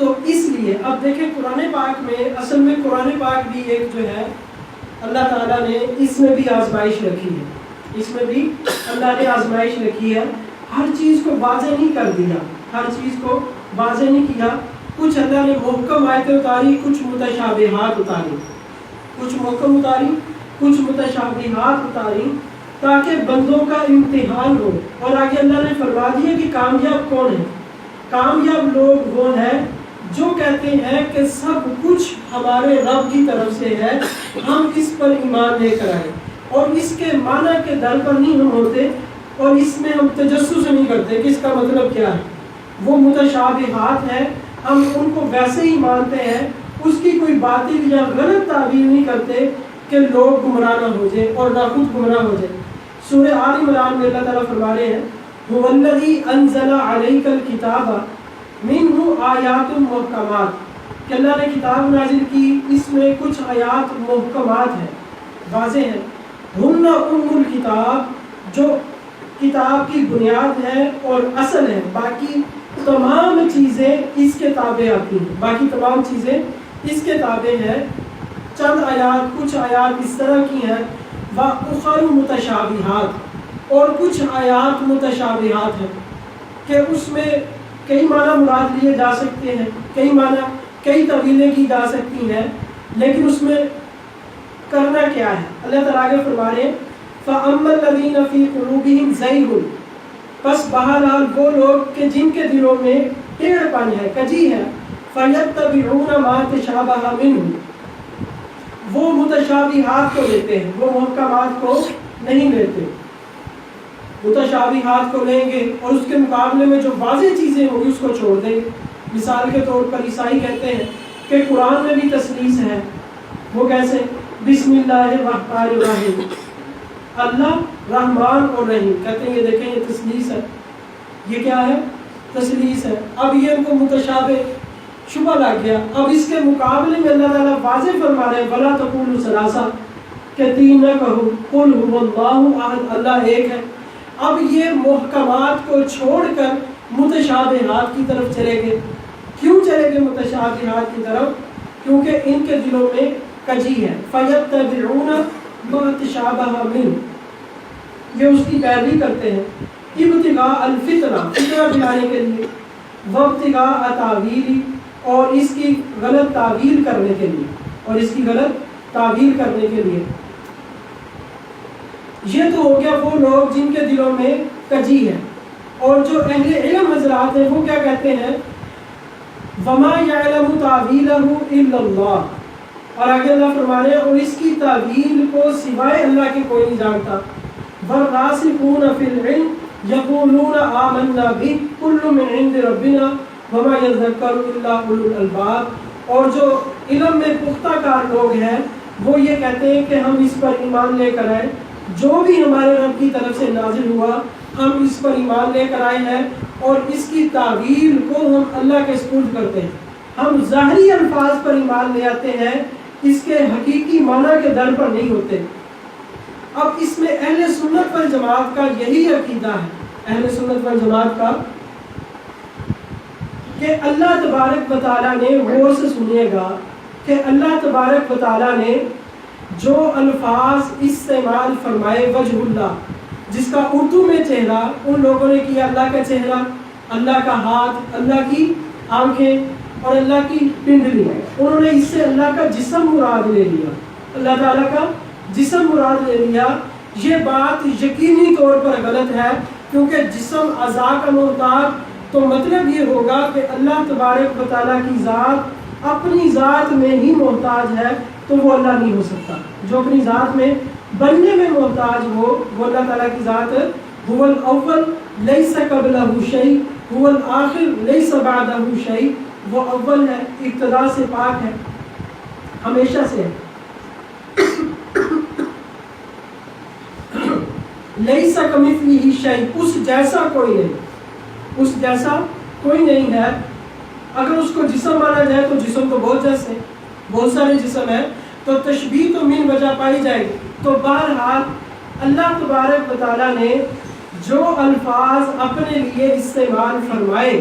تو اس لیے اب دیکھیں قرآن پاک میں، اصل میں قرآن پاک بھی ایک جو ہے اللہ تعالیٰ نے اس میں بھی آزمائش رکھی ہے، اس میں بھی اللہ نے آزمائش رکھی ہے. ہر چیز کو واضح نہیں کر دیا، ہر چیز کو واضح نہیں کیا. کچھ اللہ نے محکم آیتیں اتاری، کچھ متشابہات اتاری، کچھ محکم اتاری، کچھ متشابہات اتاری، تاکہ بندوں کا امتحان ہو. اور آگے اللہ نے فرما دیا کہ کامیاب کون ہے؟ کامیاب لوگ وہ ہیں جو کہتے ہیں کہ سب کچھ ہمارے رب کی طرف سے ہے، ہم اس پر ایمان لے کر آئے، اور اس کے معنی کے در پر نہیں ہم ہوتے، اور اس میں ہم تجسس نہیں کرتے کہ اس کا مطلب کیا ہے. وہ متشابہات ہیں، ہم ان کو ویسے ہی مانتے ہیں، اس کی کوئی باطل یا غلط تعبیر نہیں کرتے کہ لوگ گمراہ نہ ہو جائے اور نہ خود گمراہ ہو جائے. سورہ آل عمران میں اللہ تعالیٰ فرما رہے ہیں هو الذی انزل علیک الکتاب منہ آیات محکمات، کہ اللہ نے کتاب نازل کی، اس میں کچھ آیات محکمات ہیں، واضح ہیں. ہن ام الکتاب، جو کتاب کی بنیاد ہے اور اصل ہے، باقی تمام چیزیں اس کے تابع آتی ہیں، باقی تمام چیزیں اس کے تابع ہیں. چند آیات، کچھ آیات اس طرح کی ہیں وَأُخَرُ مُتَشَابِهَاتٌ، اور کچھ آیات متشابہات ہیں کہ اس میں کئی معنی مراد لیے جا سکتے ہیں، کئی معنی، کئی تعویلیں کی جا سکتی ہیں، لیکن اس میں کرنا کیا ہے؟ اللہ تعالیٰ آگے فرما رہے ہیں فَأَمَّا الَّذِينَ فِي قُلُوبِهِمْ زَيْغٌ، پس بہرحال وہ لوگ کہ جن کے دلوں میں ٹیڑھ پن ہے، کجی ہے، فَيَتَّبِعُونَ مَا تَشَابَهَ مِنْهُ، وہ متشابہات کو لیتے ہیں، وہ محکمات کو نہیں لیتے. متشابہات کو لیں گے اور اس کے مقابلے میں جو واضح چیزیں ہوگی اس کو چھوڑ دیں گے. مثال کے طور پر عیسائی کہتے ہیں کہ قرآن میں بھی تثلیث ہے. وہ کیسے؟ بسم اللہ الرحمن الرحیم، اللہ رحمان اور رحیم، کہتے ہیں یہ دیکھیں یہ تثلیث ہے. یہ کیا ہے؟ تثلیث ہے. اب یہ ان کو متشابہ شبہ لگ گیا. اب اس کے مقابلے میں اللہ تعالیٰ واضح فرما رہے ہیں وَلَا تَقُولُوا ثَلَاثَةٌ، کہ تین نہ کہو، قُلْ هُوَ اللَّهُ احد، اللہ ایک ہے. اب یہ محکمات کو چھوڑ کر متشابہات کی طرف چلے گئے. کیوں چلے گئے متشابہات کی طرف؟ کیونکہ ان کے دلوں میں کجی ہے. فَيَتَّبِعُونَ مَا تَشَابَهَ مِنْهُ، یہ اس کی پیروی کرتے ہیں ابتغاء الفتنہ، فتنہ دلانے کے لیے، وابتغاء تاویل، اور اس کی غلط تعویل کرنے کے لیے، اور اس کی غلط تعویل کرنے کے لیے. یہ تو ہو گیا وہ لوگ جن کے دلوں میں کجی ہے. اور جو اہل علم حضرات ہیں وہ کیا کہتے ہیں وَمَا يَعْلَمُ تَعْوِيلَهُ إِلَّا اللَّهُ، اور آگے اللہ فرما رہے ہیں اور اس کی تعویل کو سوائے اللہ کے کوئی نہیں جانتا. وَالرَّاسِخُونَ فِي الْعِلْمِ يَقُولُونَ آمَنَّا بِهِ كُلٌّ مِّنْ عِندِ رَبِّنَا وَمَا يَذَّكَّرُ إِلَّا أُولُو الْأَلْبَابِ، اور جو علم میں پختہ کار لوگ ہیں وہ یہ کہتے ہیں کہ ہم اس پر ایمان لے کر آئے، جو بھی ہمارے رب کی طرف سے نازل ہوا ہم اس پر ایمان لے کر آئے ہیں، اور اس کی تعویل کو ہم اللہ کے سپرد کرتے ہیں. ہم ظاہری الفاظ پر ایمان لے آتے ہیں، اس کے حقیقی معنی کے در پر نہیں ہوتے. اب اس میں اہل سنت والجماعت کا یہی عقیدہ ہے، اہل سنت والجماعت کا، کہ اللہ تبارک و تعالیٰ نے، غور سے سنیے گا، کہ اللہ تبارک و تعالیٰ نے جو الفاظ استعمال فرمائے وجہ اللہ، جس کا اردو میں چہرہ ان لوگوں نے کیا اللہ کا چہرہ، اللہ کا ہاتھ، اللہ کی آنکھیں اور اللہ کی پنڈلی، انہوں نے اس سے اللہ کا جسم مراد لے لیا، اللہ تعالیٰ کا جسم مراد لے لیا. یہ بات یقینی طور پر غلط ہے، کیونکہ جسم اعضاء کا محتاج، تو مطلب یہ ہوگا کہ اللہ تبارک و تعالیٰ کی ذات اپنی ذات میں ہی محتاج ہے، تو وہ اللہ نہیں ہو سکتا. جو اپنی ذات میں بننے میں محتاج ہو وہ اللہ تعالیٰ کی ذات ہے. هو الاول لیس قبلہ شیء هو الآخر لیس بعدہ شیء، وہ اول ہے، ابتدا سے پاک ہے، ہمیشہ سے ہے. لیس کمثلہ شیء، اس جیسا کوئی نہیں، اس جیسا کوئی نہیں ہے. اگر اس کو جسم مانا جائے تو جسم تو بہت جیسے، بہت سارے جسم ہیں، تو تشبیہ تو من وجہ پائی جائے گی. تو بہرحال اللہ تبارک و تعالیٰ نے جو الفاظ اپنے لیے استعمال فرمائے